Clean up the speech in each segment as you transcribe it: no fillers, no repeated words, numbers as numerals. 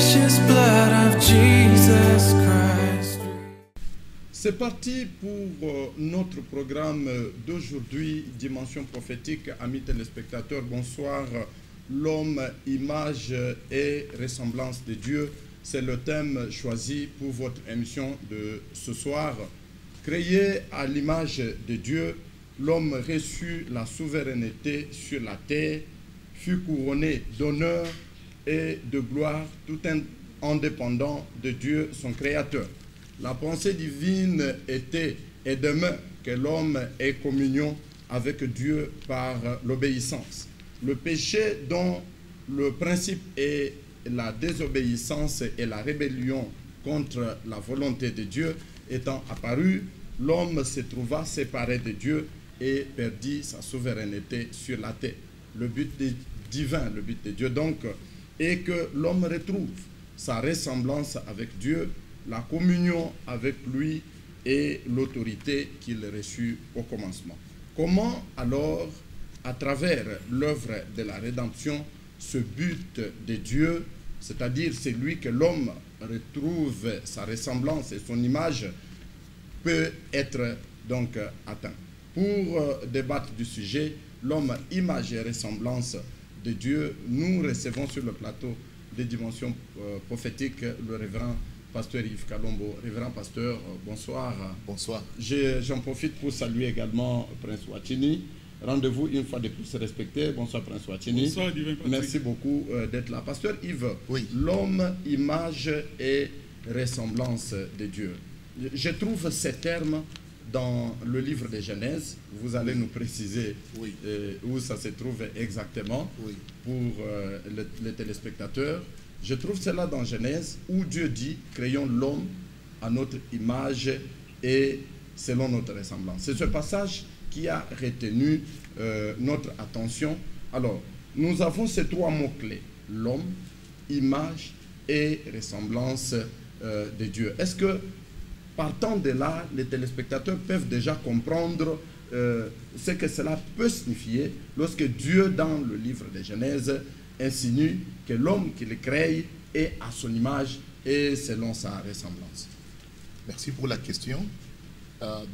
precious blood of Jesus Christ. C'est parti pour notre programme d'aujourd'hui, Dimension prophétique. Amis téléspectateurs, bonsoir. L'homme, image et ressemblance de Dieu, c'est le thème choisi pour votre émission de ce soir. Créé à l'image de Dieu, l'homme reçut la souveraineté sur la terre, fut couronné d'honneur et de gloire, tout indépendant de Dieu, son Créateur. La pensée divine était et demeure que l'homme ait communion avec Dieu par l'obéissance. Le péché dont le principe est la désobéissance et la rébellion contre la volonté de Dieu étant apparu, l'homme se trouva séparé de Dieu et perdit sa souveraineté sur la terre. Le but divin, le but de Dieu donc, est que l'homme retrouve sa ressemblance avec Dieu, la communion avec lui et l'autorité qu'il reçut au commencement. Comment alors, à travers l'œuvre de la rédemption, ce but de Dieu, c'est-à-dire celui que l'homme retrouve sa ressemblance et son image, peut être donc atteint? Pour débattre du sujet, l'homme, image et ressemblance de Dieu, nous recevons sur le plateau des dimensions prophétiques le révérend pasteur Yves Kalombo. Révérend pasteur, bonsoir. Bonsoir. J'en profite pour saluer également Prince Ouachini. Rendez-vous une fois de plus respecté. Bonsoir Prince Ouachini. Bonsoir divin Patrick. Merci beaucoup d'être là. Pasteur Yves, oui. L'homme, image et ressemblance de Dieu. Je trouve ces termes dans le livre de Genèse. Vous allez nous préciser oui. Où ça se trouve exactement oui. pour les téléspectateurs. Je trouve cela dans Genèse où Dieu dit « Créons l'homme à notre image et selon notre ressemblance ». C'est ce passage qui a retenu notre attention. Alors, nous avons ces trois mots-clés, l'homme, image et ressemblance de Dieu. Est-ce que, partant de là, les téléspectateurs peuvent déjà comprendre ce que cela peut signifier lorsque Dieu, dans le livre de Genèse, insinue que l'homme qu'il crée est à son image et selon sa ressemblance? Merci pour la question.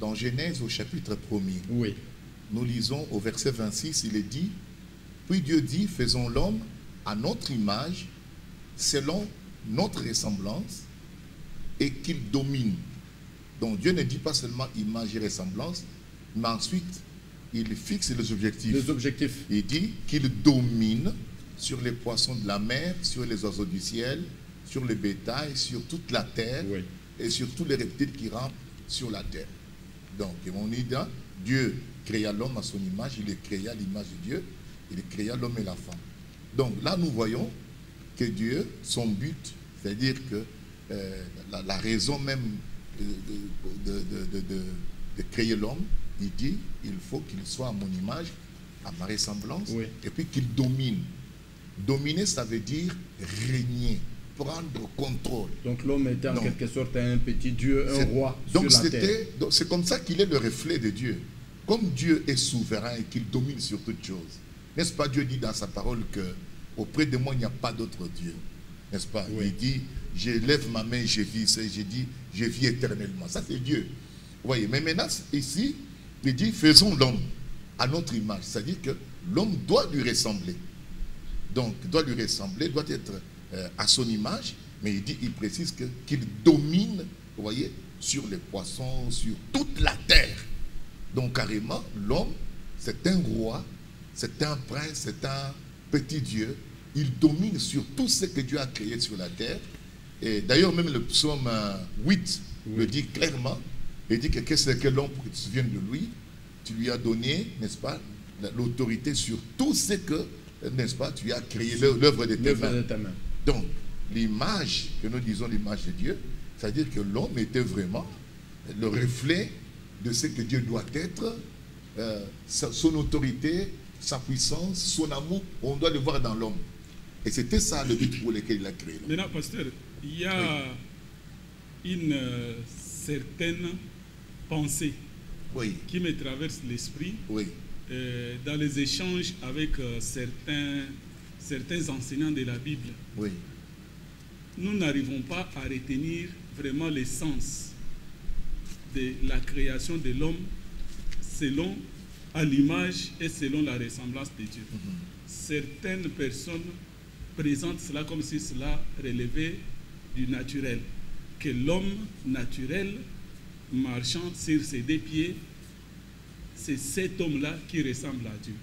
Dans Genèse au chapitre 1er, oui. Nous lisons au verset 26, il est dit « Puis Dieu dit, faisons l'homme à notre image, selon notre ressemblance, et qu'il domine. » Donc Dieu ne dit pas seulement image et ressemblance, mais ensuite il fixe les objectifs. Les objectifs. Il dit qu'il domine sur les poissons de la mer, sur les oiseaux du ciel, sur le bétail, sur toute la terre, oui. Et sur tous les reptiles qui rampent sur la terre. Donc, on dit, Dieu créa l'homme à son image, il est créa à l'image de Dieu, il créa l'homme et la femme. Donc là, nous voyons que Dieu, son but, c'est-à-dire que la raison même de créer l'homme, il dit, il faut qu'il soit à mon image, à ma ressemblance, oui. Et puis qu'il domine. Dominer, ça veut dire régner, prendre contrôle. Donc l'homme était en quelque sorte un petit Dieu, un roi sur la terre. Donc c'est comme ça qu'il est le reflet de Dieu. Comme Dieu est souverain et qu'il domine sur toutes choses. N'est-ce pas, Dieu dit dans sa parole que auprès de moi, il n'y a pas d'autre Dieu. N'est-ce pas? Oui. Il dit, je lève ma main, je vis. Je dis, je vis éternellement. Ça, c'est Dieu. Vous voyez, mais maintenant, ici, il dit, faisons l'homme à notre image. C'est-à-dire que l'homme doit lui ressembler. Donc, doit lui ressembler, doit être à son image, mais il précise qu'il domine, vous voyez, sur les poissons, sur toute la terre. Donc, carrément, l'homme, c'est un roi, c'est un prince, c'est un petit Dieu. Il domine sur tout ce que Dieu a créé sur la terre. Et d'ailleurs, même le psaume 8 le dit clairement. Il dit que qu'est-ce que l'homme pour que tu te souviennes de lui? Tu lui as donné, n'est-ce pas, l'autorité sur tout ce que, n'est-ce pas, tu as créé l'œuvre de tes mains. Donc, l'image, que nous disons l'image de Dieu, c'est-à-dire que l'homme était vraiment le reflet de ce que Dieu doit être, son autorité, sa puissance, son amour, on doit le voir dans l'homme. Et c'était ça le but pour lequel il a créé l'homme. Maintenant, pasteur, il y a une certaine pensée qui me traverse l'esprit dans les échanges avec certains enseignants de la Bible. nous n'arrivons pas à retenir vraiment l'essence de la création de l'homme selon, à l'image et selon la ressemblance de Dieu. Certaines personnes présentent cela comme si cela relevait du naturel, que l'homme naturel marchant sur ses deux pieds, c'est cet homme-là qui ressemble à Dieu.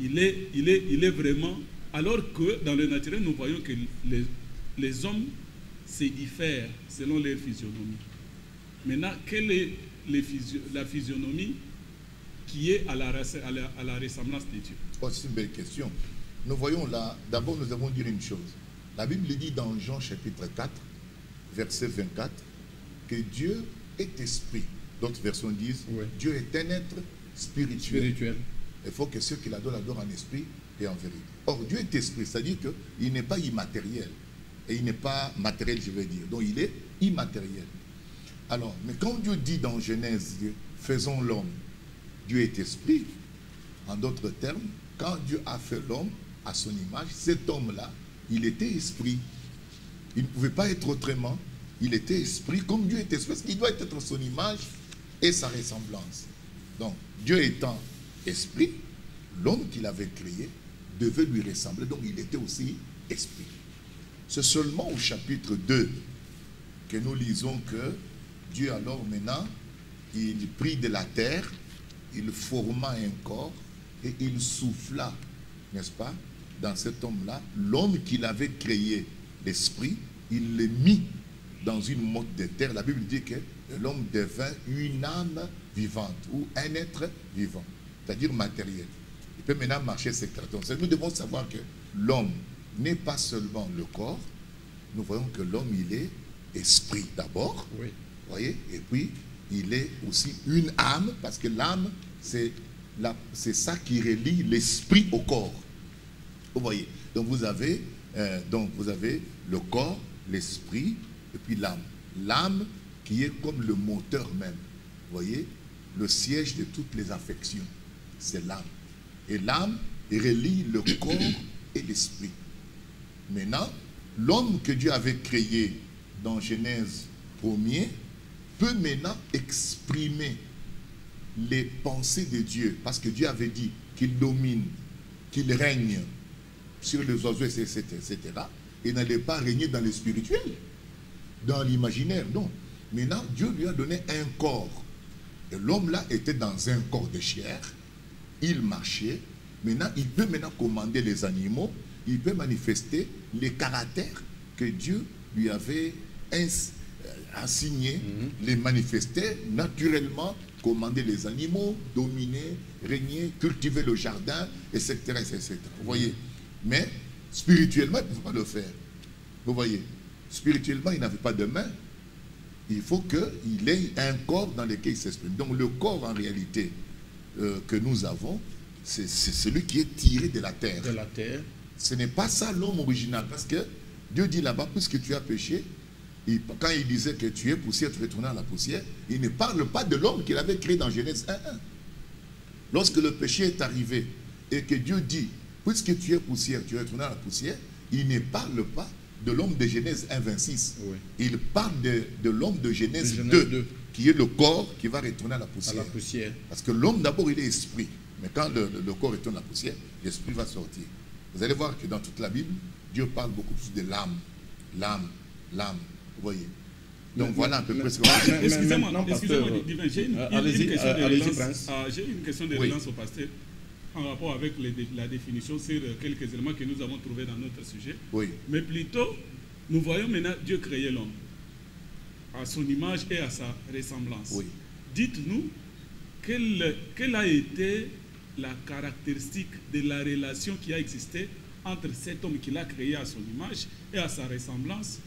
Il est vraiment... Alors que dans le naturel, nous voyons que les hommes se diffèrent selon leur physionomie. Maintenant, quelle est la physionomie qui est à la ressemblance de Dieu? Oh, c'est une belle question. Nous voyons là, d'abord nous avons dit une chose. La Bible dit dans Jean chapitre 4, verset 24, que Dieu est esprit. D'autres versions disent, Dieu est un être spirituel. Il faut que ceux qui l'adorent en esprit et en vérité. Or, Dieu est esprit, c'est-à-dire qu'il n'est pas immatériel. Et il n'est pas matériel, je veux dire. Donc, il est immatériel. Alors, mais quand Dieu dit dans Genèse, faisons l'homme, Dieu est esprit. En d'autres termes, quand Dieu a fait l'homme à son image, cet homme-là, il était esprit. Il ne pouvait pas être autrement. Il était esprit, comme Dieu est esprit, parce qu'il doit être son image et sa ressemblance. Donc, Dieu étant esprit, l'homme qu'il avait créé devait lui ressembler. Donc, il était aussi esprit. C'est seulement au chapitre 2 que nous lisons que Dieu, alors maintenant, il prit de la terre, il forma un corps et il souffla, n'est-ce pas, dans cet homme-là, l'homme qu'il avait créé, l'esprit, il le mit dans une motte de terre. La Bible dit que l'homme devint une âme vivante ou un être vivant, c'est-à-dire matériel. Il peut maintenant marcher ses cartons. Nous devons savoir que l'homme n'est pas seulement le corps. Nous voyons que l'homme, il est esprit d'abord, voyez, et puis il est aussi une âme, parce que l'âme, c'est ça qui relie l'esprit au corps. Vous voyez, donc vous avez le corps, l'esprit, et puis l'âme. L'âme qui est comme le moteur même. Vous voyez, le siège de toutes les affections, c'est l'âme. Et l'âme relie le corps et l'esprit. Maintenant, l'homme que Dieu avait créé dans Genèse 1er peut maintenant exprimer les pensées de Dieu. Parce que Dieu avait dit qu'il domine, qu'il règne sur les oiseaux, etc. Il n'allait pas régner dans le spirituel, dans l'imaginaire, non. Maintenant, Dieu lui a donné un corps. Et l'homme là était dans un corps de chair. Il marchait. Maintenant, il peut maintenant commander les animaux. Il peut manifester les caractères que Dieu lui avait assigné, les manifester naturellement, commander les animaux, dominer, régner, cultiver le jardin, etc. etc. Vous voyez? Mais spirituellement, il ne pouvait pas le faire. Vous voyez? Spirituellement, il n'avait pas de main. Il faut qu'il ait un corps dans lequel il s'exprime. Donc le corps, en réalité, que nous avons, c'est celui qui est tiré de la terre. De la terre. Ce n'est pas ça l'homme original. Parce que Dieu dit là-bas, puisque tu as péché, quand il disait que tu es poussière, tu retournes à la poussière, il ne parle pas de l'homme qu'il avait créé dans Genèse 1.1. Lorsque le péché est arrivé et que Dieu dit, puisque tu es poussière, tu retournes à la poussière, il ne parle pas de l'homme de Genèse 1.26. Oui. Il parle de l'homme de Genèse 2, qui est le corps qui va retourner à la poussière. Parce que l'homme, d'abord, il est esprit. Mais quand le corps retourne à la poussière, l'esprit va sortir. Vous allez voir que dans toute la Bible, Dieu parle beaucoup plus de l'âme. L'âme. Vous voyez. Donc voilà un peu près ce qu'on va dire. Excusez-moi, divin, j'ai une question de relance au pasteur en rapport avec la définition sur quelques éléments que nous avons trouvés dans notre sujet. Oui. Mais plutôt, nous voyons maintenant Dieu créer l'homme à son image et à sa ressemblance. Oui. Dites-nous, quelle a été la caractéristique de la relation qui a existé entre cet homme qu'il a créé à son image et à sa ressemblance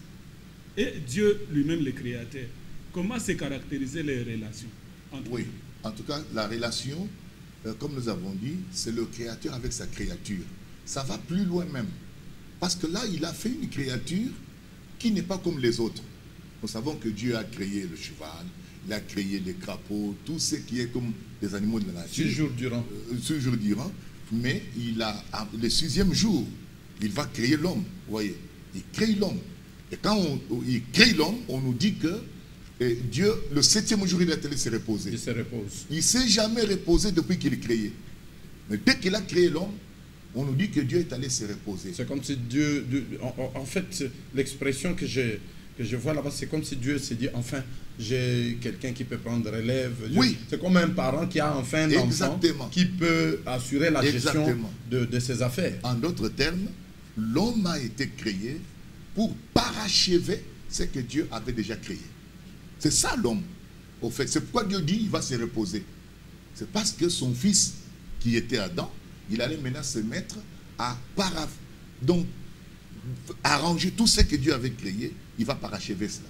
et Dieu lui-même le créateur? Comment se caractériser les relations entre eux? En tout cas, la relation, comme nous avons dit, c'est le créateur avec sa créature. Ça va plus loin même. Parce que là, il a fait une créature qui n'est pas comme les autres. Nous savons que Dieu a créé le cheval, il a créé les crapauds, tout ce qui est comme des animaux de la nature. 6 jours durant. 6 jours durant. Mais le 6e jour, il va créer l'homme. Vous voyez, il crée l'homme. Et quand il crée l'homme, on nous dit que Dieu, le 7e jour, il est allé se reposer. Il se repose. Il ne s'est jamais reposé depuis qu'il est créé. Mais dès qu'il a créé l'homme, on nous dit que Dieu est allé se reposer. C'est comme si Dieu... En fait, l'expression que je vois là-bas, c'est comme si Dieu s'est dit, enfin, j'ai quelqu'un qui peut prendre relève. Oui. C'est comme un parent qui a enfin un enfant Exactement. qui peut assurer la gestion de ses affaires. En d'autres termes, l'homme a été créé pour parachever ce que Dieu avait déjà créé. C'est ça l'homme. Au fait, c'est pourquoi Dieu dit il va se reposer. C'est parce que son fils, qui était Adam, il allait maintenant se mettre à donc arranger tout ce que Dieu avait créé. Il va parachever cela.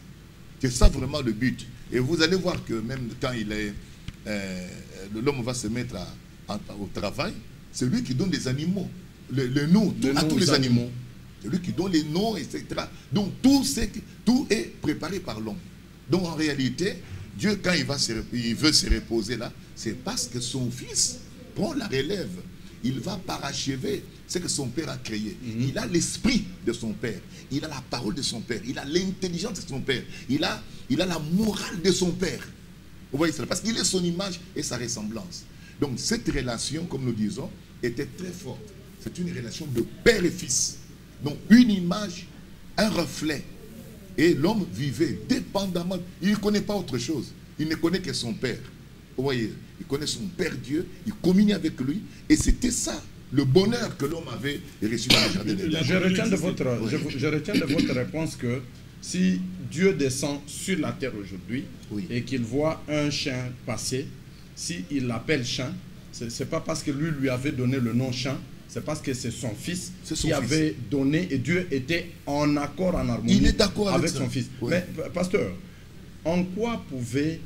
C'est ça vraiment le but. Et vous allez voir que même quand l'homme va se mettre au travail, c'est lui qui donne les animaux, le nom à tous les animaux. C'est lui qui donne les noms, etc. Donc tout est préparé par l'homme. Donc en réalité, Dieu, quand il veut se reposer là, c'est parce que son fils prend la relève. Il va parachever ce que son père a créé. Il a l'esprit de son père. Il a la parole de son père. Il a l'intelligence de son père. Il a la morale de son père. Vous voyez cela? Parce qu'il est son image et sa ressemblance. Donc cette relation, comme nous disons, était très forte. C'est une relation de père et fils. Donc une image, un reflet. Et l'homme vivait dépendamment. Il ne connaît pas autre chose. Il ne connaît que son père. Vous voyez, il connaît son Père Dieu, il communiait avec lui, et c'était ça, le bonheur que l'homme avait reçu dans le jardin d'Éden. Je retiens de votre réponse que si Dieu descend sur la terre aujourd'hui et qu'il voit un chien passer, s'il l'appelle chien, ce n'est pas parce que lui avait donné le nom chien, c'est parce que c'est son fils qui avait donné, et Dieu était en accord, en harmonie avec son fils. Oui. Mais pasteur, en quoi pouvait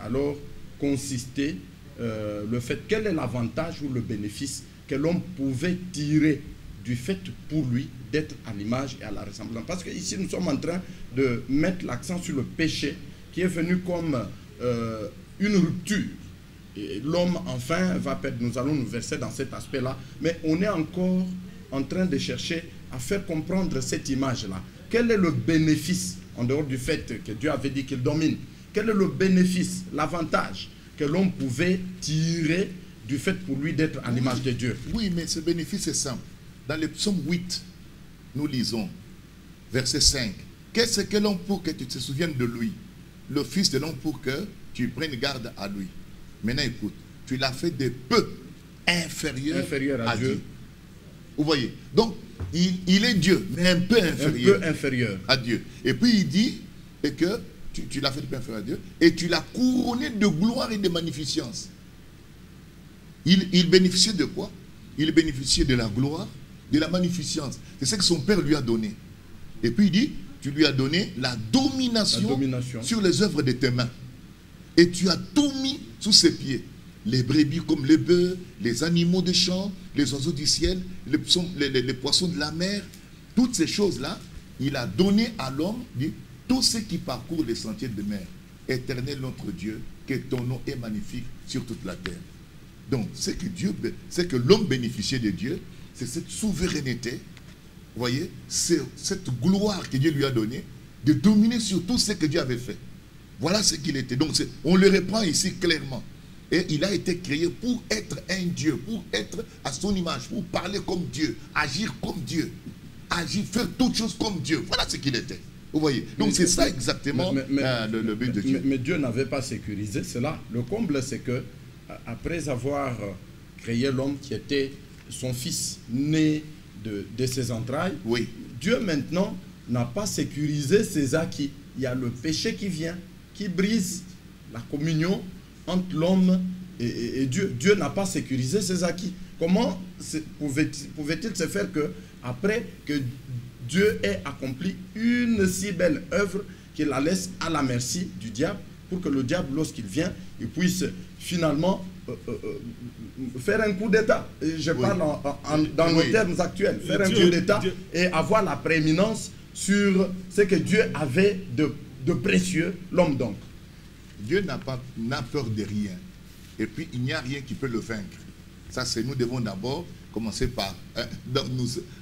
alors consister le fait, quel est l'avantage ou le bénéfice que l'homme pouvait tirer du fait pour lui d'être à l'image et à la ressemblance? Parce qu'ici nous sommes en train de mettre l'accent sur le péché qui est venu comme une rupture. Et l'homme enfin va perdre, nous allons nous verser dans cet aspect-là, mais on est encore en train de chercher à faire comprendre cette image-là. Quel est le bénéfice, en dehors du fait que Dieu avait dit qu'il domine? Quel est le bénéfice, l'avantage que l'homme pouvait tirer du fait pour lui d'être à l'image de Dieu? Oui, mais ce bénéfice est simple. Dans le psaume 8, nous lisons, verset 5. Qu'est-ce que l'homme pour que tu te souviennes de lui? Le fils de l'homme pour que tu prennes garde à lui. Maintenant, écoute, tu l'as fait de peu inférieur à Dieu. Vous voyez? Donc, il est Dieu, mais un peu inférieur à Dieu. Et puis, il dit que tu l'as fait de peu inférieur à Dieu, et tu l'as couronné de gloire et de magnificence. Il bénéficiait de quoi? Il bénéficiait de la gloire, de la magnificence. C'est ce que son père lui a donné. Et puis, il dit, tu lui as donné la domination sur les œuvres de tes mains. Et tu as tout mis sous ses pieds. Les brebis comme les bœufs, les animaux des champs, les oiseaux du ciel, les poissons de la mer. Toutes ces choses-là, il a donné à l'homme, dit, tous ceux qui parcourent les sentiers de mer. Éternel notre Dieu, que ton nom est magnifique sur toute la terre. Donc, c'est que l'homme bénéficiait de Dieu, c'est cette souveraineté, vous voyez, c'est cette gloire que Dieu lui a donnée, de dominer sur tout ce que Dieu avait fait. Voilà ce qu'il était. Donc, on le reprend ici clairement. Et il a été créé pour être un Dieu, pour être à son image, pour parler comme Dieu, agir comme Dieu, agir, faire toutes choses comme Dieu. Voilà ce qu'il était. Vous voyez. Donc, c'est ça exactement le but de Dieu. Mais Dieu n'avait pas sécurisé cela. Le comble, c'est que après avoir créé l'homme qui était son fils né de ses entrailles, Dieu maintenant n'a pas sécurisé ses acquis. Il y a le péché qui vient, qui brise la communion entre l'homme et Dieu. Dieu n'a pas sécurisé ses acquis. Comment pouvait-il se faire que, après que Dieu ait accompli une si belle œuvre, qu'il la laisse à la merci du diable, pour que le diable, lorsqu'il vient, il puisse finalement faire un coup d'État. Je parle dans nos termes actuels. Faire un coup d'État et avoir la prééminence sur ce que Dieu avait de précieux, l'homme donc. Dieu n'a peur de rien. Et puis, il n'y a rien qui peut le vaincre. Ça, c'est nous devons d'abord commencer par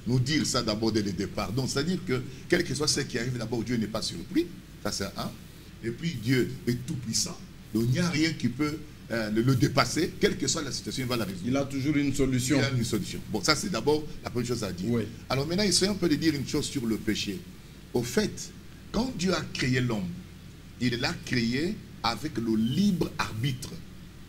nous dire ça d'abord dès le départ. Donc, c'est-à-dire que, quel que soit ce qui arrive, d'abord, Dieu n'est pas surpris. Ça, c'est un. Et puis, Dieu est tout-puissant. Donc, il n'y a rien qui peut le dépasser. Quelle que soit la situation, il va la résoudre. Il a toujours une solution. Il a une solution. Bon, ça, c'est d'abord la première chose à dire. Oui. Alors, maintenant, essayons un peu de dire une chose sur le péché. Au fait, quand Dieu a créé l'homme, il l'a créé avec le libre arbitre.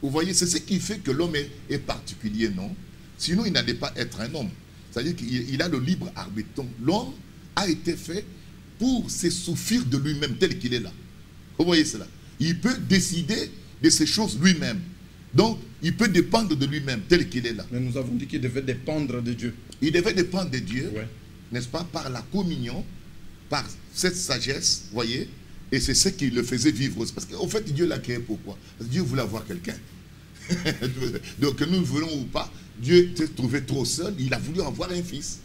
Vous voyez, c'est ce qui fait que l'homme est particulier, non? Sinon, il n'allait pas être un homme. C'est-à-dire qu'il a le libre arbitre. Donc, l'homme a été fait pour se souffrir de lui-même tel qu'il est là. Vous voyez cela? Il peut décider de ces choses lui-même. Donc, il peut dépendre de lui-même tel qu'il est là. Mais nous avons dit qu'il devait dépendre de Dieu. Il devait dépendre de Dieu, Ouais. n'est-ce pas, par la communion, par cette sagesse, vous voyez, et c'est ce qui le faisait vivre aussi. Parce qu'au fait, Dieu l'a créé pourquoi? Parce que Dieu voulait avoir quelqu'un. Donc, que nous le voulons ou pas, Dieu s'est trouvé trop seul, il a voulu avoir un fils.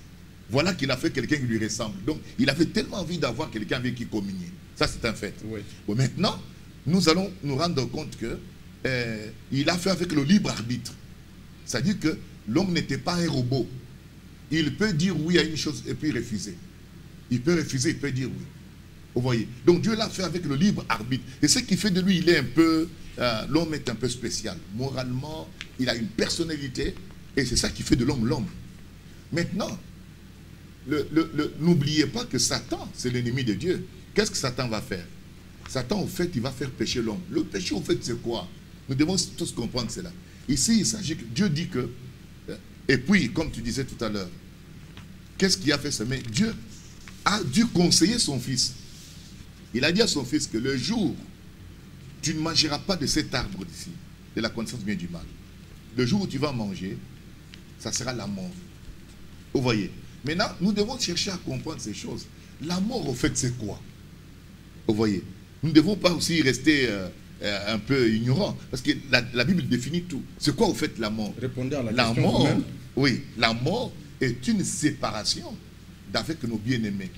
Voilà qu'il a fait quelqu'un qui lui ressemble. Donc, il avait tellement envie d'avoir quelqu'un avec qui communier. Ça, c'est un fait. Oui. Bon, maintenant, nous allons nous rendre compte que il a fait avec le libre arbitre. C'est-à-dire que l'homme n'était pas un robot. Il peut dire oui à une chose et puis refuser. Il peut refuser, il peut dire oui. Vous voyez? Donc Dieu l'a fait avec le libre arbitre. Et ce qui fait de lui, il est un peu... l'homme est un peu spécial. Moralement, il a une personnalité. Et c'est ça qui fait de l'homme l'homme. Maintenant, n'oubliez pas que Satan, c'est l'ennemi de Dieu. Qu'est-ce que Satan va faire? Satan, au fait, il va faire pécher l'homme. Le péché, au fait, c'est quoi? Nous devons tous comprendre cela. Ici, il s'agit que Dieu dit que... Et puis, comme tu disais tout à l'heure, qu'est-ce qui a fait ça? Mais Dieu a dû conseiller son fils. Il a dit à son fils que le jour, tu ne mangeras pas de cet arbre d'ici, de la connaissance du bien et du mal. Le jour où tu vas manger, ça sera la mort. Vous voyez? Maintenant, nous devons chercher à comprendre ces choses. La mort, au fait, c'est quoi? Vous voyez? Nous ne devons pas aussi rester un peu ignorants. Parce que la Bible définit tout. C'est quoi, au fait, la mort? Répondez à la La question mort, vous-même. oui, la mort est une séparation d'avec nos bien-aimés.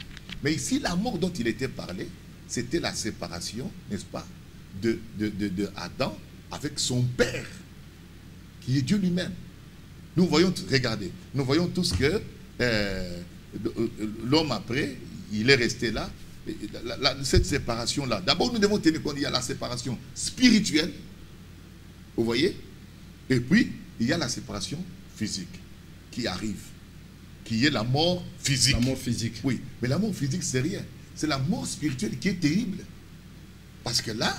Mais ici, la mort dont il était parlé, c'était la séparation, n'est-ce pas, de Adam avec son père, qui est Dieu lui-même. Nous voyons, regardez, nous voyons tous que l'homme après, il est resté là. Cette séparation-là, d'abord nous devons tenir compte, il y a la séparation spirituelle, vous voyez, et puis il y a la séparation physique qui arrive, qui est la mort physique. La mort physique. Oui, mais la mort physique, c'est rien. C'est la mort spirituelle qui est terrible. Parce que là,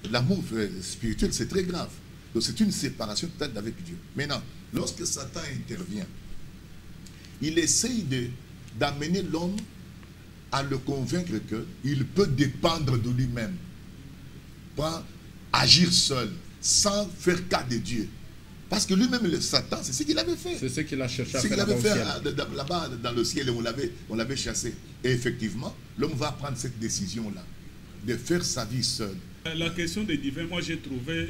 la mort spirituelle, c'est très grave. Donc c'est une séparation totale avec Dieu. Maintenant, lorsque Satan intervient, il essaye d'amener l'homme à le convaincre qu'il peut dépendre de lui-même, pas agir seul, sans faire cas de Dieu. Parce que lui-même, le Satan, c'est ce qu'il avait fait. C'est ce qu'il a cherché à C'est faire qu'il avait fait là-bas là-bas dans le ciel et on l'avait chassé. Et effectivement, l'homme va prendre cette décision-là, de faire sa vie seul. La question des divins, moi j'ai trouvé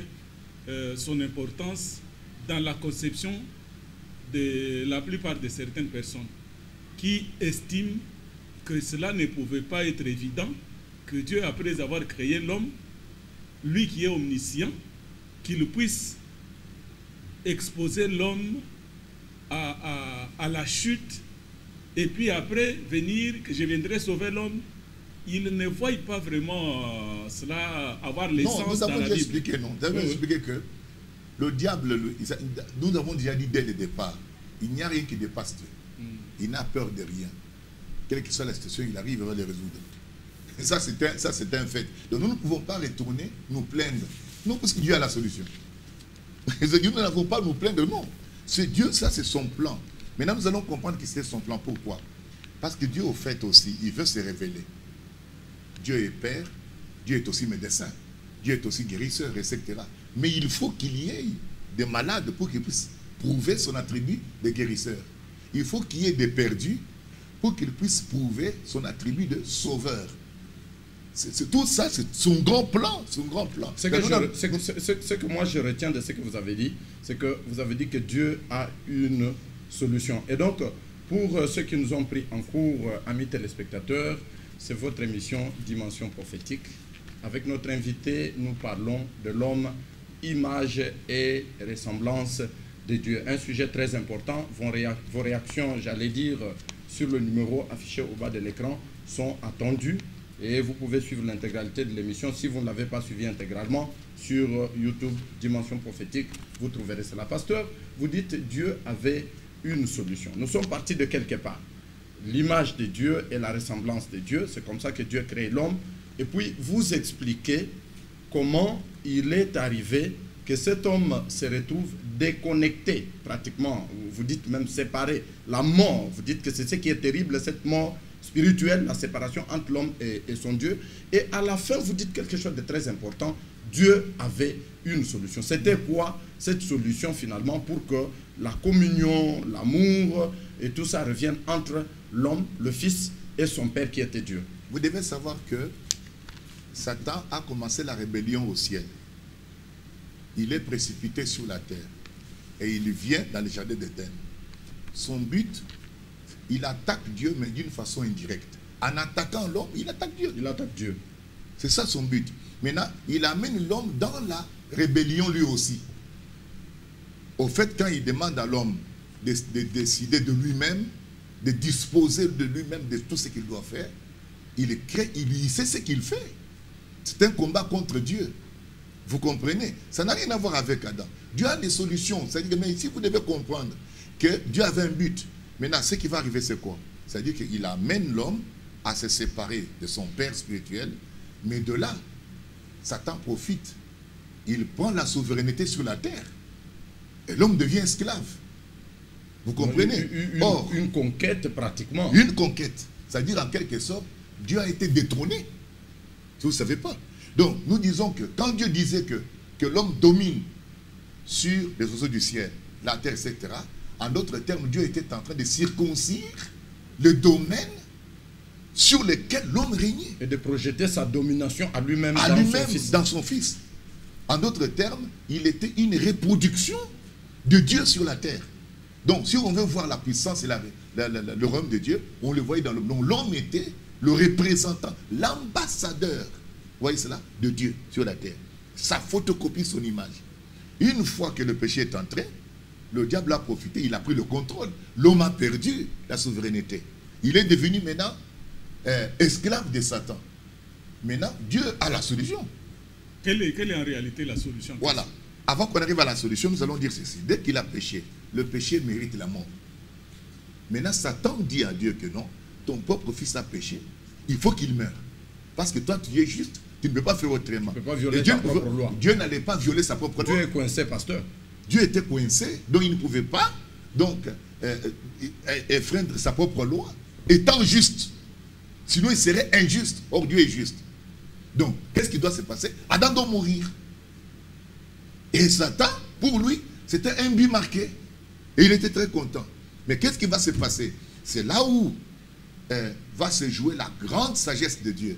son importance dans la conception de la plupart de certaines personnes qui estiment que cela ne pouvait pas être évident, que Dieu, après avoir créé l'homme, lui qui est omniscient, qu'il puisse exposer l'homme à la chute et puis après venir, que je viendrai sauver l'homme. Il ne voit pas vraiment cela avoir l'essence dans la Bible. Non, nous avons expliqué, non. Nous avons expliqué que le diable, nous avons déjà dit dès le départ, il n'y a rien qui dépasse Dieu. Il n'a peur de rien. Quelle que soit la situation, il arrive à les résoudre. Et ça, c'est un fait. Donc nous ne pouvons pas retourner, nous plaindre. Non, parce que Dieu a la solution. Nous n'avons pas à nous plaindre, non. C'est Dieu, ça c'est son plan. Maintenant, nous allons comprendre que c'est son plan. Pourquoi? Parce que Dieu, au fait aussi, il veut se révéler. Dieu est Père, Dieu est aussi médecin, Dieu est aussi guérisseur, etc. Mais il faut qu'il y ait des malades pour qu'ils puissent prouver son attribut de guérisseur. Il faut qu'il y ait des perdus pour qu'ils puissent prouver son attribut de sauveur. C'est tout ça, c'est son grand plan. Son grand plan. Ce que moi je retiens de ce que vous avez dit, c'est que vous avez dit que Dieu a une solution. Et donc, pour ceux qui nous ont pris en cours, amis téléspectateurs, c'est votre émission Dimension prophétique. Avec notre invité, nous parlons de l'homme, image et ressemblance de Dieu. Un sujet très important. Vos réactions, j'allais dire, sur le numéro affiché au bas de l'écran sont attendues. Et vous pouvez suivre l'intégralité de l'émission. Si vous ne l'avez pas suivi intégralement, sur YouTube, Dimension Prophétique, vous trouverez cela. Pasteur, vous dites Dieu avait une solution. Nous sommes partis de quelque part. L'image de Dieu et la ressemblance de Dieu, c'est comme ça que Dieu crée l'homme. Et puis, vous expliquez comment il est arrivé que cet homme se retrouve déconnecté, pratiquement. Vous dites même séparé. La mort, vous dites que c'est ce qui est terrible, cette mort spirituelle, la séparation entre l'homme et son Dieu. Et à la fin, vous dites quelque chose de très important. Dieu avait une solution. C'était quoi cette solution finalement pour que la communion, l'amour et tout ça revienne entre l'homme, le Fils et son Père qui était Dieu? Vous devez savoir que Satan a commencé la rébellion au ciel. Il est précipité sur la terre et il vient dans le jardin d'Éden. Son but, il attaque Dieu mais d'une façon indirecte. En attaquant l'homme, il attaque Dieu. Il attaque Dieu. C'est ça son but. Maintenant, il amène l'homme dans la rébellion lui aussi. Au fait, quand il demande à l'homme de décider de lui-même, de disposer de lui-même de tout ce qu'il doit faire, il sait ce qu'il fait. C'est un combat contre Dieu. Vous comprenez? Ça n'a rien à voir avec Adam. Dieu a des solutions. C'est-à-dire que, mais ici, vous devez comprendre que Dieu avait un but. Maintenant, ce qui va arriver, c'est quoi? C'est-à-dire qu'il amène l'homme à se séparer de son père spirituel, mais de là, Satan profite. Il prend la souveraineté sur la terre. Et l'homme devient esclave. Vous comprenez? Une conquête pratiquement. Une conquête. C'est-à-dire en quelque sorte, Dieu a été détrôné. Si vous ne savez pas. Donc, nous disons que quand Dieu disait que l'homme domine sur les oiseaux du ciel, la terre, etc., en d'autres termes, Dieu était en train de circoncire le domaine sur lequel l'homme régnait. Et de projeter sa domination à lui-même dans son Fils. En d'autres termes, il était une reproduction de Dieu sur la terre. Donc, si on veut voir la puissance et le royaume de Dieu, on le voyait dans l'homme. Donc, l'homme était le représentant, l'ambassadeur, vous voyez cela, de Dieu sur la terre. Ça photocopie son image. Une fois que le péché est entré, le diable a profité, il a pris le contrôle. L'homme a perdu la souveraineté. Il est devenu maintenant esclave de Satan. Maintenant, Dieu a la solution. Quelle est en réalité la solution? Voilà. Avant qu'on arrive à la solution, nous allons dire ceci. Dès qu'il a péché, le péché mérite la mort. Maintenant, Satan dit à Dieu que non, ton propre fils a péché, il faut qu'il meure. Parce que toi, tu es juste, tu ne peux pas faire autrement. Tu ne peux pas violer ta propre loi. Dieu n'allait pas violer sa propre loi. Dieu est coincé, pasteur. Dieu était coincé, donc il ne pouvait pas enfreindre sa propre loi, étant juste. Sinon, il serait injuste. Or, Dieu est juste. Donc, qu'est-ce qui doit se passer? Adam doit mourir. Et Satan, pour lui, c'était un but marqué. Et il était très content. Mais qu'est-ce qui va se passer? C'est là où va se jouer la grande sagesse de Dieu.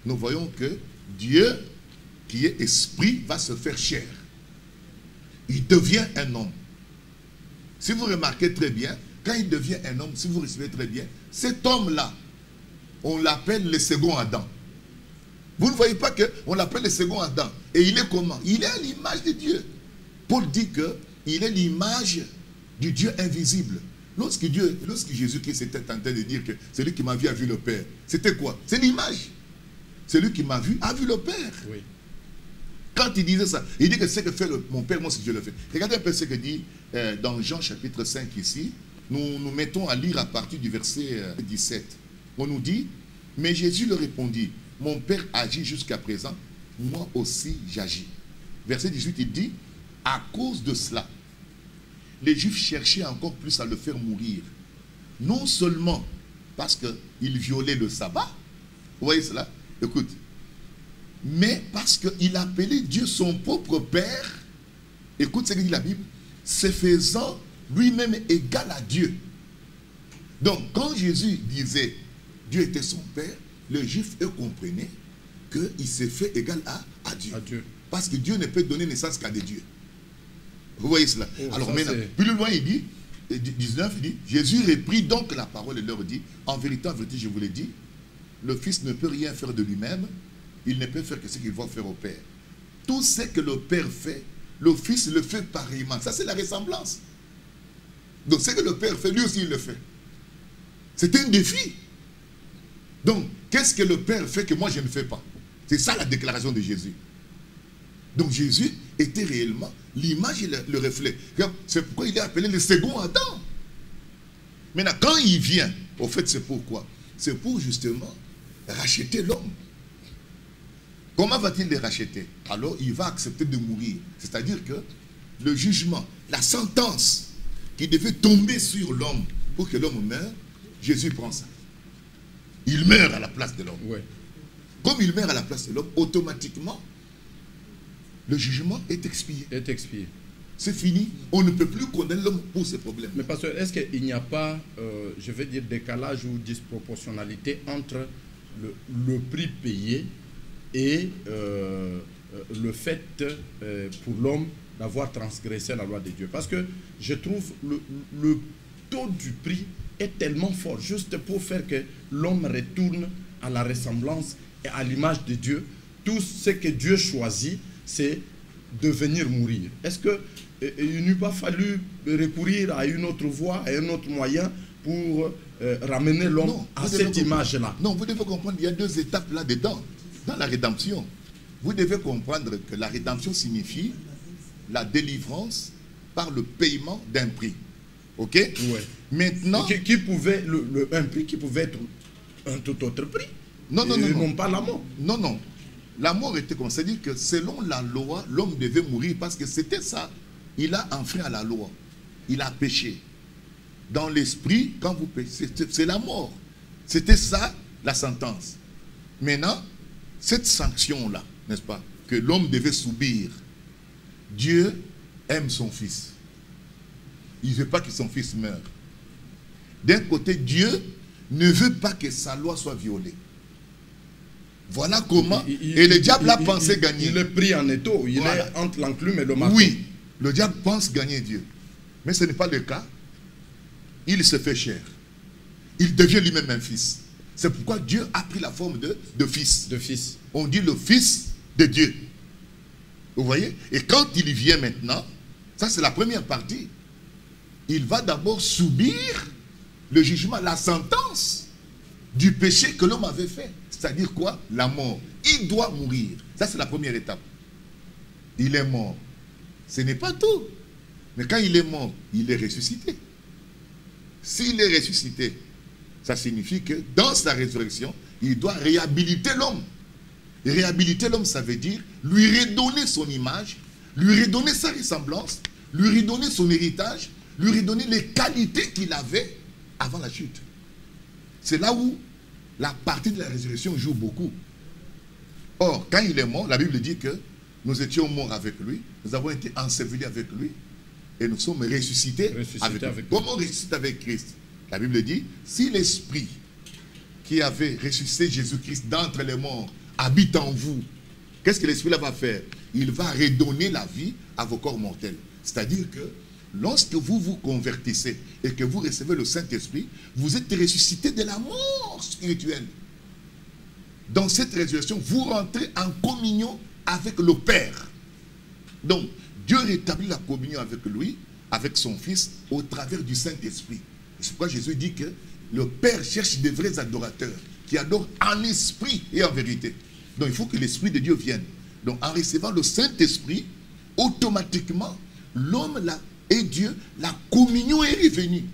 Nous voyons que Dieu, qui est esprit, va se faire chair. Il devient un homme. Si vous remarquez très bien, quand il devient un homme, si vous recevez très bien, cet homme-là, on l'appelle le second Adam. Vous ne voyez pas qu'on l'appelle le second Adam. Et il est comment? Il est à l'image de Dieu. Paul dit qu'il est l'image du Dieu invisible. Lorsque Jésus-Christ était en train de dire que celui qui m'a vu a vu le Père, c'était quoi? C'est l'image. Celui qui m'a vu a vu le Père. Oui. Quand il disait ça, il dit que ce que fait mon Père, moi aussi je le fais. Regardez un peu ce que dit dans Jean chapitre 5 ici. Nous mettons à lire à partir du verset 17. On nous dit, mais Jésus leur répondit, mon Père agit jusqu'à présent, moi aussi j'agis. Verset 18, il dit, à cause de cela, les Juifs cherchaient encore plus à le faire mourir. Non seulement parce qu'il violait le sabbat, vous voyez cela? Écoute, mais parce qu'il appelait Dieu son propre Père, écoute ce que dit la Bible, se faisant lui-même égal à Dieu. Donc, quand Jésus disait Dieu était son Père, les Juifs, eux, comprenaient qu'il s'est fait égal à Dieu. Parce que Dieu ne peut donner naissance qu'à des dieux. Vous voyez cela? Alors maintenant, plus loin, il dit, 19, il dit, Jésus reprit donc la parole et leur dit, en vérité, je vous l'ai dit, le Fils ne peut rien faire de lui-même, il ne peut faire que ce qu'il va faire au Père. Tout ce que le Père fait, le Fils le fait pareillement. Ça, c'est la ressemblance. Donc, ce que le Père fait, lui aussi, il le fait. C'est un défi. Donc, qu'est-ce que le Père fait que moi, je ne fais pas? C'est ça la déclaration de Jésus. Donc, Jésus était réellement l'image et le reflet. C'est pourquoi il est appelé le second Adam. Maintenant, quand il vient, au fait, c'est pourquoi? C'est pour justement racheter l'homme. Comment va-t-il les racheter? Alors, il va accepter de mourir. C'est-à-dire que le jugement, la sentence qui devait tomber sur l'homme pour que l'homme meure, Jésus prend ça. Il meurt à la place de l'homme. Ouais. Comme il meurt à la place de l'homme, automatiquement, le jugement est expié. Est expié. C'est fini. On ne peut plus condamner l'homme pour ses problèmes. Mais pasteur, est-ce qu'il n'y a pas, je vais dire, décalage ou disproportionnalité entre le prix payé et le fait pour l'homme d'avoir transgressé la loi de Dieu? Parce que je trouve le taux du prix est tellement fort, juste pour faire que l'homme retourne à la ressemblance et à l'image de Dieu. Tout ce que Dieu choisit, c'est de venir mourir. Est-ce qu'il n'eût pas fallu recourir à une autre voie, à un autre moyen pour ramener l'homme à cette image-là? Non, vous devez comprendre, il y a deux étapes là-dedans, dans la rédemption. Vous devez comprendre que la rédemption signifie la délivrance par le paiement d'un prix. Ok? Ouais. Maintenant... Qui pouvait, un prix qui pouvait être un tout autre prix. Non, pas la mort. Non. La mort était comme ça. C'est-à-dire que selon la loi, l'homme devait mourir parce que c'était ça. Il a enfreint à la loi. Il a péché. Dans l'esprit, quand vous péchez, c'est la mort. C'était ça, la sentence. Maintenant, cette sanction-là, n'est-ce pas, que l'homme devait subir, Dieu aime son fils. Il ne veut pas que son fils meure. D'un côté, Dieu ne veut pas que sa loi soit violée. Voilà comment. Et le diable a pensé gagner. Il est pris en étau. Il est entre l'enclume et le marteau. Oui, le diable pense gagner Dieu. Mais ce n'est pas le cas. Il se fait chair. Il devient lui-même un fils. C'est pourquoi Dieu a pris la forme de fils. De fils. On dit le fils de Dieu. Vous voyez? Et quand il vient maintenant, ça c'est la première partie. Il va d'abord subir le jugement, la sentence du péché que l'homme avait fait. C'est-à-dire quoi? La mort. Il doit mourir. Ça, c'est la première étape. Il est mort. Ce n'est pas tout. Mais quand il est mort, il est ressuscité. S'il est ressuscité, ça signifie que dans sa résurrection, il doit réhabiliter l'homme. Réhabiliter l'homme, ça veut dire lui redonner son image, lui redonner sa ressemblance, lui redonner son héritage, lui redonner les qualités qu'il avait avant la chute. C'est là où la partie de la résurrection joue beaucoup. Or, quand il est mort, la Bible dit que nous étions morts avec lui, nous avons été ensevelis avec lui, et nous sommes ressuscités avec lui. Comment on ressuscite avec Christ? La Bible dit, si l'Esprit qui avait ressuscité Jésus-Christ d'entre les morts habite en vous, qu'est-ce que l'Esprit là va faire? Il va redonner la vie à vos corps mortels. C'est-à-dire que lorsque vous vous convertissez et que vous recevez le Saint-Esprit, vous êtes ressuscité de la mort spirituelle. Dans cette résurrection, vous rentrez en communion avec le Père. Donc, Dieu rétablit la communion avec lui, avec son Fils, au travers du Saint-Esprit. C'est pourquoi Jésus dit que le Père cherche des vrais adorateurs, qui adorent en esprit et en vérité. Donc, il faut que l'Esprit de Dieu vienne. Donc, en recevant le Saint-Esprit, automatiquement, l'homme et Dieu, la communion est revenue.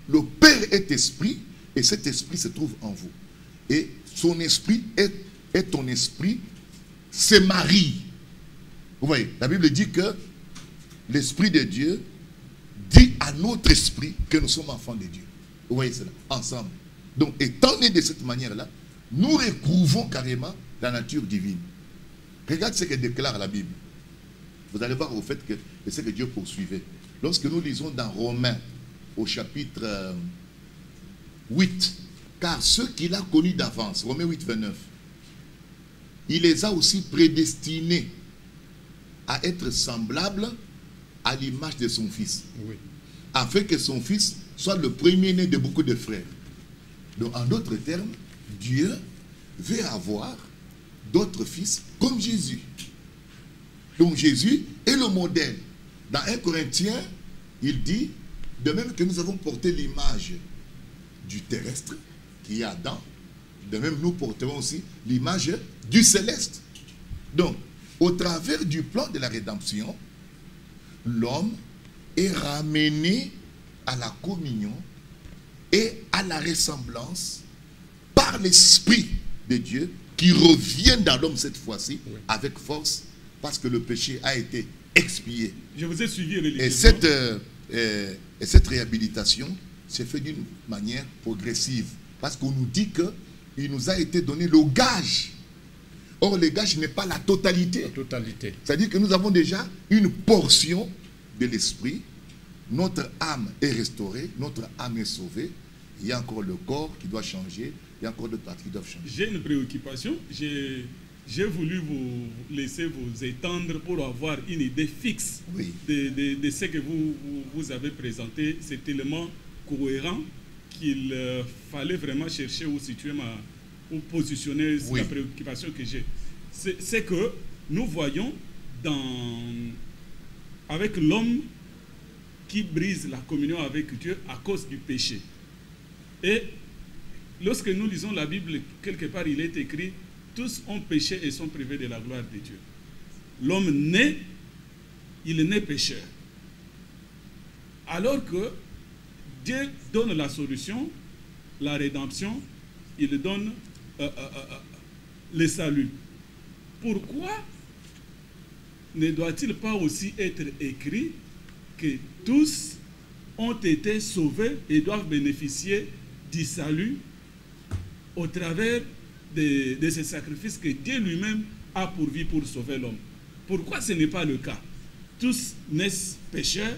Le Père est esprit et cet esprit se trouve en vous. Et son esprit est ton esprit, c'est Marie. Vous voyez, la Bible dit que l'Esprit de Dieu dit à notre esprit que nous sommes enfants de Dieu. Vous voyez cela, ensemble. Donc, étant nés de cette manière-là, nous recouvrons carrément la nature divine. Regarde ce que déclare la Bible. Vous allez voir au fait que c'est ce que Dieu poursuivait. Lorsque nous lisons dans Romains, au chapitre 8, car ceux qu'il a connus d'avance, Romains 8, 29, il les a aussi prédestinés à être semblables à l'image de son Fils. Oui. Afin que son Fils soit le premier-né de beaucoup de frères. Donc, en d'autres termes, Dieu veut avoir d'autres fils comme Jésus. Donc Jésus est le modèle. Dans 1 Corinthiens, il dit, de même que nous avons porté l'image du terrestre, qui est Adam, de même nous porterons aussi l'image du céleste. Donc, au travers du plan de la rédemption, l'homme est ramené à la communion et à la ressemblance par l'Esprit de Dieu qui revient dans l'homme cette fois-ci avec force parce que le péché a été expié. Je vous ai suivi religieusement. Et cette réhabilitation s'est faite d'une manière progressive parce qu'on nous dit qu'il nous a été donné le gage. Or, le gage n'est pas la totalité. La totalité. C'est-à-dire que nous avons déjà une portion de l'esprit. Notre âme est restaurée, notre âme est sauvée. Il y a encore le corps qui doit changer, il y a encore d'autres parties qui doivent changer. J'ai une préoccupation. J'ai voulu vous laisser vous étendre pour avoir une idée fixe de ce que vous avez présenté. C'est tellement cohérent qu'il fallait vraiment chercher où situer ou positionner la préoccupation que j'ai. C'est que nous voyons avec l'homme qui brise la communion avec Dieu à cause du péché. Et lorsque nous lisons la Bible, quelque part il est écrit « Tous ont péché et sont privés de la gloire de Dieu ». L'homme naît, il naît pécheur. Alors que Dieu donne la solution, la rédemption, il donne le salut. Pourquoi ne doit-il pas aussi être écrit que tous ont été sauvés et doivent bénéficier du salut au travers de ces sacrifices que Dieu lui-même a pourvu pour sauver l'homme? Pourquoi ce n'est pas le cas? Tous naissent pécheurs,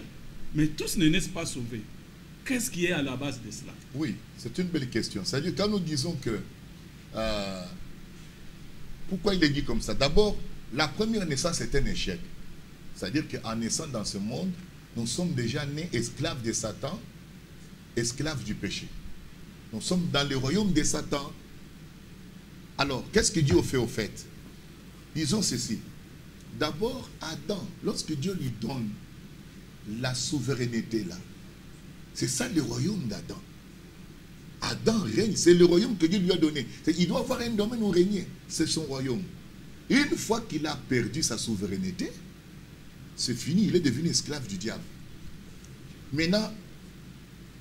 mais tous ne naissent pas sauvés. Qu'est-ce qui est à la base de cela? Oui, c'est une belle question. C'est-à-dire, quand nous disons que... pourquoi il est dit comme ça? D'abord, la première naissance est un échec. C'est-à-dire qu'en naissant dans ce monde, nous sommes déjà nés esclaves de Satan, esclaves du péché. Nous sommes dans le royaume de Satan. Alors, qu'est-ce que Dieu fait au fait? Disons ceci. D'abord, Adam, lorsque Dieu lui donne la souveraineté là, c'est ça le royaume d'Adam. Adam règne, c'est le royaume que Dieu lui a donné. Il doit avoir un domaine où régner, c'est son royaume. Une fois qu'il a perdu sa souveraineté, c'est fini, il est devenu esclave du diable. Maintenant,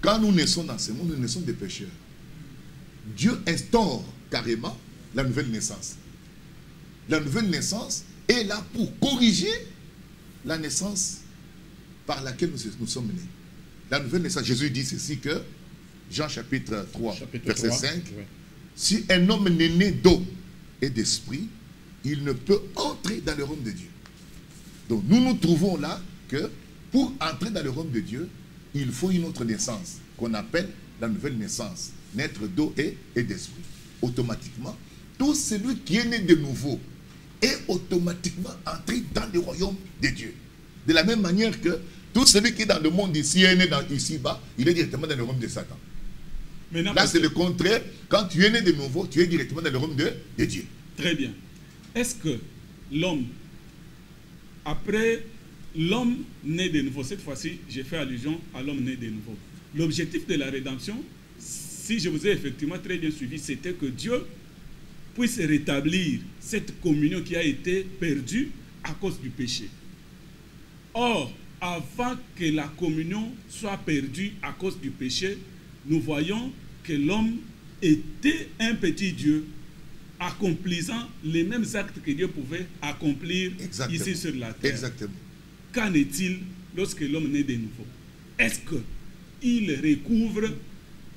quand nous naissons dans ce monde, nous naissons des pécheurs. Dieu instaure carrément la nouvelle naissance. La nouvelle naissance est là pour corriger la naissance par laquelle nous sommes nés. La nouvelle naissance, Jésus dit ceci que, Jean chapitre 3, verset 5, oui. Si un homme n'est né d'eau et d'esprit, il ne peut entrer dans le royaume de Dieu. Donc nous nous trouvons là que pour entrer dans le royaume de Dieu, il faut une autre naissance qu'on appelle la nouvelle naissance, naître d'eau et d'esprit. Automatiquement, tout celui qui est né de nouveau est automatiquement entré dans le royaume de Dieu. De la même manière que tout celui qui est dans le monde ici est né ici-bas, il est directement dans le royaume de Satan. Là, c'est le contraire. Quand tu es né de nouveau, tu es directement dans le royaume de Dieu. Très bien. Est-ce que l'homme, après l'homme né de nouveau, cette fois-ci, j'ai fait allusion à l'homme né de nouveau. L'objectif de la rédemption, si je vous ai effectivement très bien suivi, c'était que Dieu puisse rétablir cette communion qui a été perdue à cause du péché. Or, avant que la communion soit perdue à cause du péché, nous voyons que l'homme était un petit Dieu accomplissant les mêmes actes que Dieu pouvait accomplir ici sur la terre. Exactement. Qu'en est-il lorsque l'homme naît de nouveau? Est-ce qu'il recouvre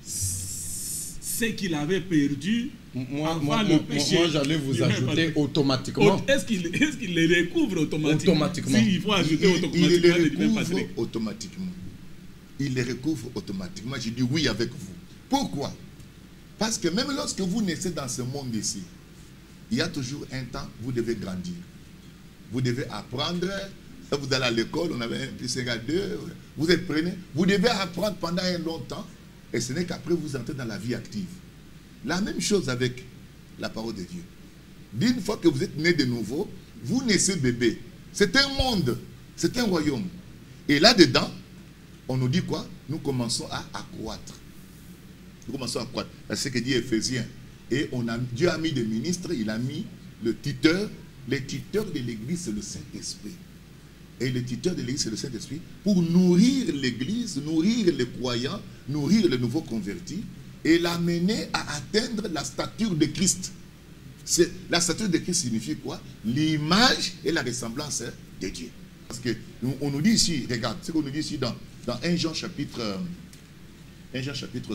ce qu'il avait perdu avant le péché? Moi, j'allais vous ajouter automatiquement. Est-ce qu'il les recouvre automatiquement? Il faut ajouter automatiquement. Il les recouvre automatiquement. Il les recouvre automatiquement. Je dis oui avec vous. Pourquoi? Parce que même lorsque vous naissez dans ce monde ici, il y a toujours un temps, vous devez grandir. Vous devez apprendre. Vous allez à l'école, on avait un plus égal 2, vous êtes prêts, vous devez apprendre pendant un long temps, et ce n'est qu'après vous entrez dans la vie active. La même chose avec la parole de Dieu. D'une fois que vous êtes né de nouveau, vous naissez bébé. C'est un monde, c'est un royaume. Et là-dedans, on nous dit quoi? Nous commençons à accroître. Nous commençons à accroître. C'est ce que dit Éphésiens. Et Dieu a mis des ministres, il a mis le tuteur. Les tuteurs de l'église, c'est le Saint-Esprit. Et le tuteur de l'église, c'est le Saint-Esprit, pour nourrir l'église, nourrir les croyants, nourrir les nouveaux convertis, et l'amener à atteindre la stature de Christ. La stature de Christ signifie quoi? L'image et la ressemblance de Dieu. Parce qu'on nous dit ici, regarde, ce qu'on nous dit ici dans 1 Jean chapitre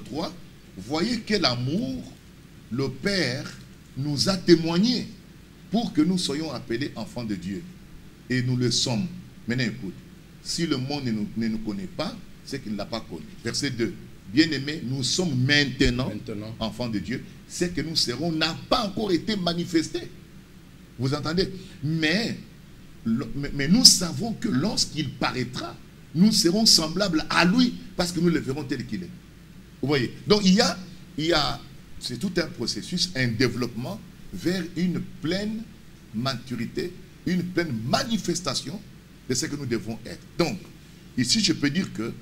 3, voyez quel amour le Père nous a témoigné pour que nous soyons appelés enfants de Dieu. Et nous le sommes. Maintenant écoute, si le monde ne nous connaît pas, c'est qu'il ne l'a pas connu. Verset 2. Bien-aimés, nous sommes maintenant enfants de Dieu. C'est que nous serons n'a pas encore été manifesté. Vous entendez? Mais nous savons que lorsqu'il paraîtra, nous serons semblables à lui parce que nous le verrons tel qu'il est. Vous voyez? Donc il y a c'est tout un processus, un développement vers une pleine maturité, une pleine manifestation de ce que nous devons être. Donc, ici je peux dire que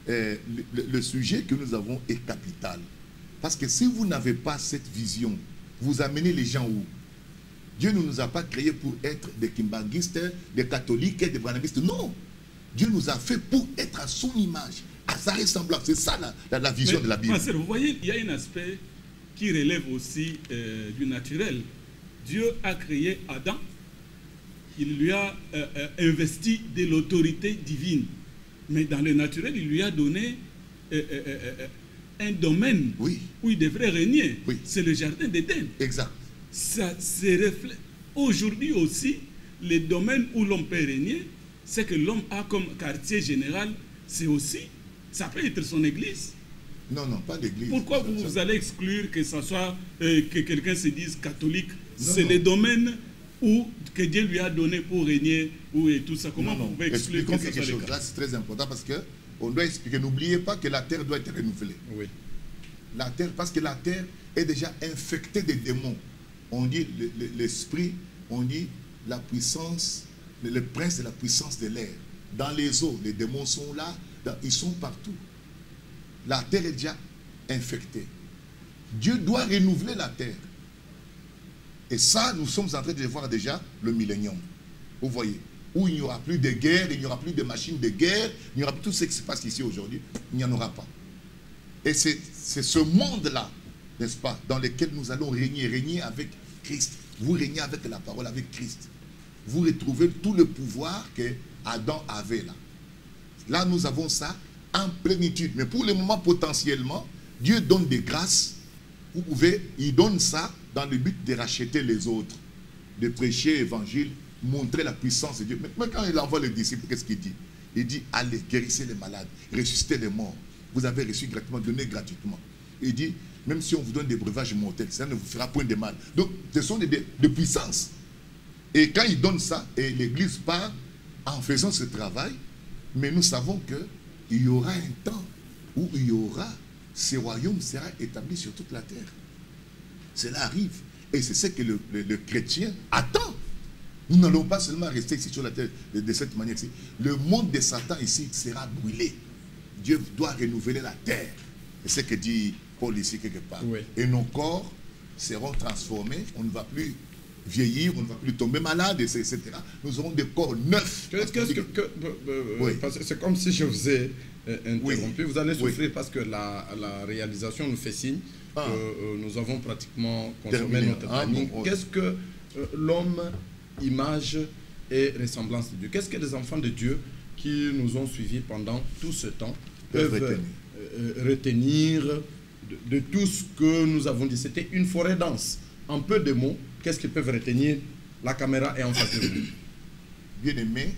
le sujet que nous avons est capital. Parce que si vous n'avez pas cette vision, vous amenez les gens où? Dieu ne nous a pas créés pour être des kimbanguistes, des catholiques, des branhamistes. Non. Dieu nous a fait pour être à son image, à sa ressemblance. C'est ça la vision de la Bible. Pasteur, vous voyez, il y a un aspect qui relève aussi du naturel. Dieu a créé Adam. Il lui a investi de l'autorité divine. Mais dans le naturel, il lui a donné un domaine où il devrait régner. Oui. C'est le jardin d'Éden. Exact. Ça se reflète. Aujourd'hui aussi, les domaines où l'homme peut régner, c'est que l'homme a comme quartier général, c'est aussi, ça peut être son église. Non, non, pas d'église. Pourquoi vous allez exclure que ça soit, que quelqu'un se dise catholique? C'est les domaines que Dieu lui a donné pour régner et tout ça. Comment vous pouvez exclure que quelque chose? Là, c'est très important parce qu'on doit expliquer. N'oubliez pas que la terre doit être renouvelée. Oui. La terre, parce que la terre est déjà infectée de démons. On dit l'esprit, on dit la puissance, le prince de la puissance de l'air. Dans les eaux, les démons sont là, ils sont partout. La terre est déjà infectée. Dieu doit renouveler la terre. Et ça, nous sommes en train de voir déjà le millénium. Vous voyez, où il n'y aura plus de guerre, il n'y aura plus de machines de guerre, il n'y aura plus tout ce qui se passe ici aujourd'hui, il n'y en aura pas. Et c'est ce monde-là, n'est-ce pas, dans lequel nous allons régner avec Christ. Vous régnez avec la parole, avec Christ. Vous retrouvez tout le pouvoir que Adam avait là. Là, nous avons ça en plénitude. Mais pour le moment, potentiellement, Dieu donne des grâces. Vous pouvez, il donne ça dans le but de racheter les autres, de prêcher l'évangile, montrer la puissance de Dieu. Mais quand il envoie les disciples, qu'est-ce qu'il dit? Il dit, allez, guérissez les malades, ressuscitez les morts. Vous avez reçu gratuitement, donnez gratuitement. Il dit, même si on vous donne des breuvages mortels, ça ne vous fera point de mal. Donc, ce sont des puissances. Et quand il donne ça, et l'Église part en faisant ce travail, mais nous savons qu'il y aura un temps où il y aura, ce royaume sera établi sur toute la terre. Cela arrive. Et c'est ce que le chrétien attend. Nous n'allons pas seulement rester ici sur la terre de cette manière-ci. Le monde de Satan ici sera brûlé. Dieu doit renouveler la terre. C'est ce que dit Paul ici quelque part. Oui. Et nos corps seront transformés. On ne va plus vieillir, on ne va plus tomber malade, etc. Nous aurons des corps neufs. Oui. C'est comme si je vous ai interrompu. Vous allez souffrir parce que la réalisation nous fait signe que nous avons pratiquement consommé notre planning. Qu'est-ce que l'homme, image et ressemblance de Dieu? Qu'est-ce que les enfants de Dieu qui nous ont suivis pendant tout ce temps peuvent retenir de tout ce que nous avons dit? C'était une forêt dense. En peu de mots, qu'est-ce qu'ils peuvent retenir? La caméra est en face de vous. Bien aimé,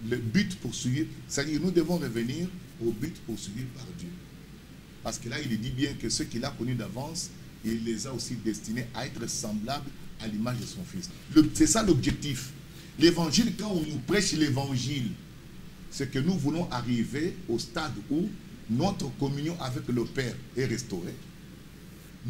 le but poursuivi, c'est-à-dire nous devons revenir au but poursuivi par Dieu. Parce que là, il dit bien que ceux qu'il a connus d'avance, il les a aussi destinés à être semblables à l'image de son Fils. C'est ça l'objectif. L'évangile, quand on nous prêche l'évangile, c'est que nous voulons arriver au stade où notre communion avec le Père est restaurée.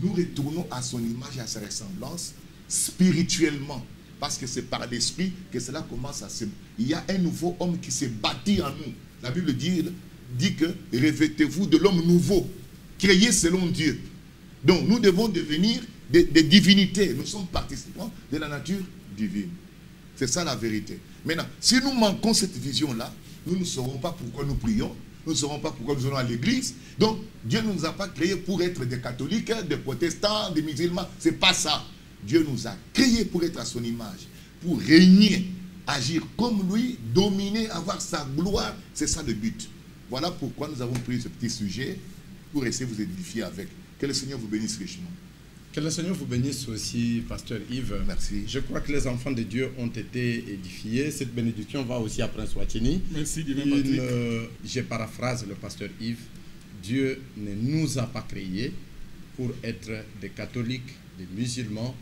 Nous retournons à son image et à sa ressemblance spirituellement. Parce que c'est par l'esprit que cela commence à se... Il y a un nouveau homme qui s'est bâti en nous. La Bible dit que revêtez-vous de l'homme nouveau, créé selon Dieu. Donc nous devons devenir des divinités. Nous sommes participants de la nature divine. C'est ça la vérité. Maintenant, si nous manquons cette vision-là, nous ne saurons pas pourquoi nous prions, nous ne saurons pas pourquoi nous allons à l'église. Donc, Dieu ne nous a pas créés pour être des catholiques, des protestants, des musulmans. Ce n'est pas ça. Dieu nous a créés pour être à son image, pour régner, agir comme lui, dominer, avoir sa gloire. C'est ça le but. Voilà pourquoi nous avons pris ce petit sujet pour essayer de vous édifier avec. Que le Seigneur vous bénisse richement. Que le Seigneur vous bénisse aussi, Pasteur Yves. Merci. Je crois que les enfants de Dieu ont été édifiés. Cette bénédiction va aussi à Prince Watini. Merci, Divin Patrick. Je paraphrase le Pasteur Yves. Dieu ne nous a pas créés pour être des catholiques, des musulmans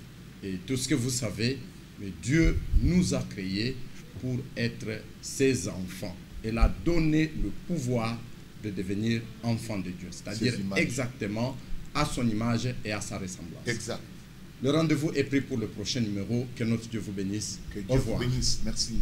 et tout ce que vous savez. Mais Dieu nous a créés pour être ses enfants. Il a donné le pouvoir de devenir enfants de Dieu. C'est-à-dire exactement à son image et à sa ressemblance. Exact. Le rendez-vous est pris pour le prochain numéro. Que notre Dieu vous bénisse. Que Dieu Au revoir. vous bénisse. Merci.